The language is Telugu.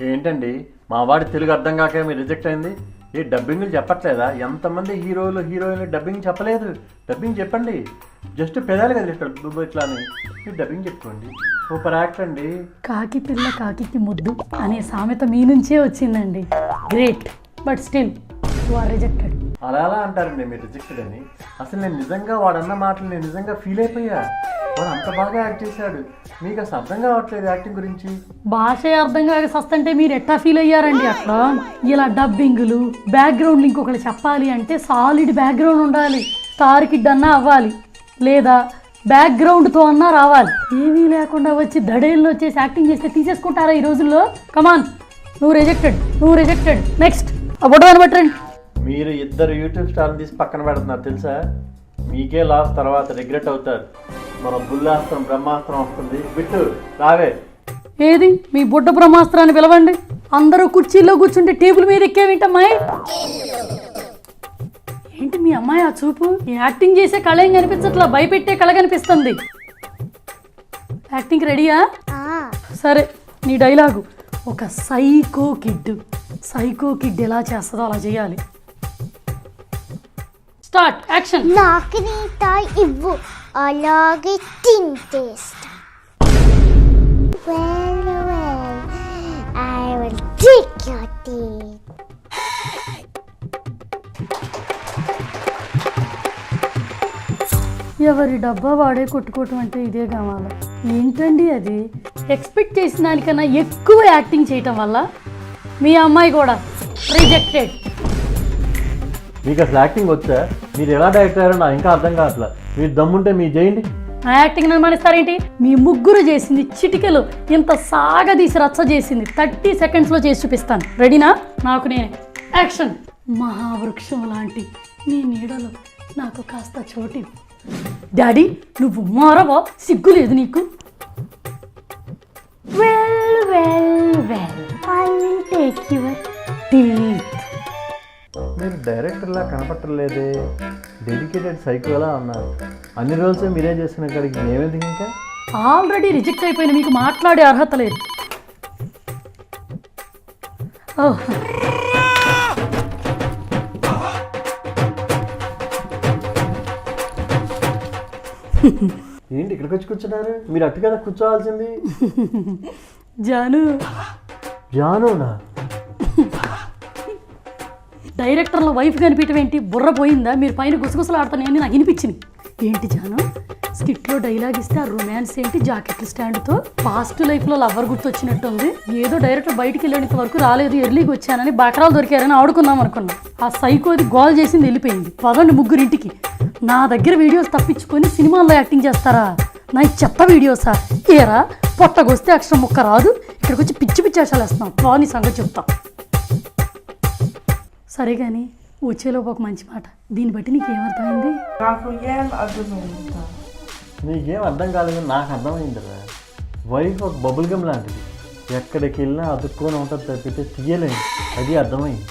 ఏంటండి మా వాడి తెలుగు అర్థం కాక మీరు రిజెక్ట్ అయింది? ఏ డబ్బింగ్లు చెప్పట్లేదా? ఎంతమంది హీరోలు హీరోయిన్లు డబ్బింగ్ చెప్పలేదు. డబ్బింగ్ చెప్పండి. జస్ట్ పెదాలు కదా ఇక్కడ ఇట్లా అని మీరు డబ్బింగ్ చెప్పుకోండి. సూపర్ యాక్టర్ అండి. కాకి పిల్ల కాకి ముద్దు అనే సామెత మీ నుంచే వచ్చిందండి. Great, but still you are rejected. అలా అలా అంటారండి మీరు రిజెక్టెడ్ అని. అసలు నేను నిజంగా వాడన్న మాటలు నేను నిజంగా ఫీల్ అయిపోయా. వాడు అంత బాగా యాక్ట్ చేశాడు. మీకు అసలు అర్థం కావట్లేదు యాక్టింగ్ గురించి. భాష అర్థం కాక సస్తంటే మీరు ఎట్టా ఫీల్ అయ్యారండి? అట్లా ఇలా డబ్బింగులు బ్యాక్గ్రౌండ్ ఇంకొకటి చెప్పాలి అంటే సాలిడ్ బ్యాక్గ్రౌండ్ ఉండాలి. స్టార్ కిడ్ అన్నా అవ్వాలి, లేదా బ్యాక్గ్రౌండ్తో అన్నా రావాలి. ఏమీ లేకుండా వచ్చి దడేళ్ళు వచ్చేసి యాక్టింగ్ చేస్తే తీసేసుకుంటారా ఈ రోజుల్లో? కమాన్, నువ్వు రిజెక్టెడ్. నెక్స్ట్ అవ్వడం బట్టండి. మీరు ఇద్దరు యూట్యూబ్ స్టార్ని తీసి పక్కన పెడుతున్నారు తెలుసా? మీకే లాస్, తర్వాత రిగ్రెట్ అవుతారు. మన బుల్లాస్త్రం బ్రహ్మాస్త్రం వస్తుంది. బిట్టు రావే. ఏది మీ బుడ్డ బ్రహ్మాస్త్రాన్ని పిలవండి. అందరూ కుర్చీల్లో కూర్చుంటే టేబుల్ మీద ఎక్కేవింటమ్మాయి. ఏంటి మీ అమ్మాయి ఆ చూపు? యాక్టింగ్ చేసే కళ ఏం కనిపించట్లా, భయపెట్టే కళ కనిపిస్తుంది. యాక్టింగ్ రెడీయా? సరే, నీ డైలాగు. ఒక సైకో కిడ్ ఎలా చేస్తుందో అలా చేయాలి. Start, action. నాకు నీ టాయ్ ఇవ్వు, అలాగే తింటేస్తా. I will take your teeth. ఎవరి డబ్బా వాడే కొట్టుకోవటం అంటే ఇదే కావాలి. ఏంటండి అది? ఎక్స్పెక్ట్ చేసిన దానికన్నా ఎక్కువ యాక్టింగ్ చేయటం వల్ల మీ అమ్మాయి కూడా రిజెక్టెడ్. మీకు అసలు యాక్టింగ్ వచ్చా? మీరు ఎలా డైరెక్ట్ అయ్యారో నాకు ఇంకా అర్థం కావట్లేదు. మీరు దమ్ముంటే మీరు చేయండి. ఆ యాక్టింగ్ అనుమానిస్తారేంటి? మీ ముగ్గురు చేసింది చిటికెలు ఇంత సాగదీసి రచ్చ చేసింది 30 సెకండ్స్లో చేసి చూపిస్తాను. రెడీనా? నాకు నేనే. యాక్షన్. మహావృక్షం లాంటి నీ నీడలో నాకు కాస్త చోటి. డాడీ, నువ్వు మారవా? సిగ్గు లేదు నీకు? Well I will take your teeth. మీరు డైరెక్టర్లా కనపట్టలేదే, డెడికేటెడ్ సైకోలా ఉన్నారు. అన్ని రోజులు మీరే చేసుకునే కాడికి మేమేందుకు ఇంకా? ఆల్రెడీ రిజెక్ట్ అయిపోయిన మీకు మాట్లాడే అర్హత లేదు. ఏంటి ఇక్కడికి వచ్చి కూర్చున్నారు? మీరు అట్టు కదా కూర్చోవాల్సింది. జానునా? డైరెక్టర్ల వైఫ్ కనిపించడం ఏంటి? బుర్ర పోయిందా? మీరు పైన గుసగుసలు ఆడుతున్నాయని నాకు వినిపించింది. ఏంటి జాను, స్కిట్లో డైలాగ్ ఇస్తే ఆ రొమాన్స్ ఏంటి? జాకెట్ల స్టాండ్తో పాస్ట్ లైఫ్లో లవ్వర్ గుర్తొచ్చినట్టుంది. ఏదో డైరెక్టర్ బయటికి వెళ్ళేంత వరకు రాలేదు, ఎర్లీకి వచ్చానని బకరాలు దొరికారని ఆడుకుందాం అనుకున్నా. ఆ సైకోది గోల్ చేసింది వెళ్ళిపోయింది. పదండి ముగ్గురింటికి. నా దగ్గర వీడియోస్ తప్పించుకొని సినిమాల్లో యాక్టింగ్ చేస్తారా? నా చెత్త వీడియోసా? ఏరా పొట్టగొస్తే అక్షరం ముక్క రాదు, ఇక్కడికి వచ్చి పిచ్చి వేషాలు వేస్తున్నాం. బాగుంది సంగతి చెప్తా. సరే కానీ వచ్చేలోపు ఒక మంచి మాట. దీన్ని బట్టి నీకేమర్థమైంది? నీకేం అర్థం కాలేదు, నాకు అర్థమైంది రా. వైఫ్ ఒక బబుల్ గమ్ లాంటిది, ఎక్కడికి వెళ్ళినా అతుక్కొని ఉంటుంది తప్పితే తీయలేండి. అది అర్థమైంది.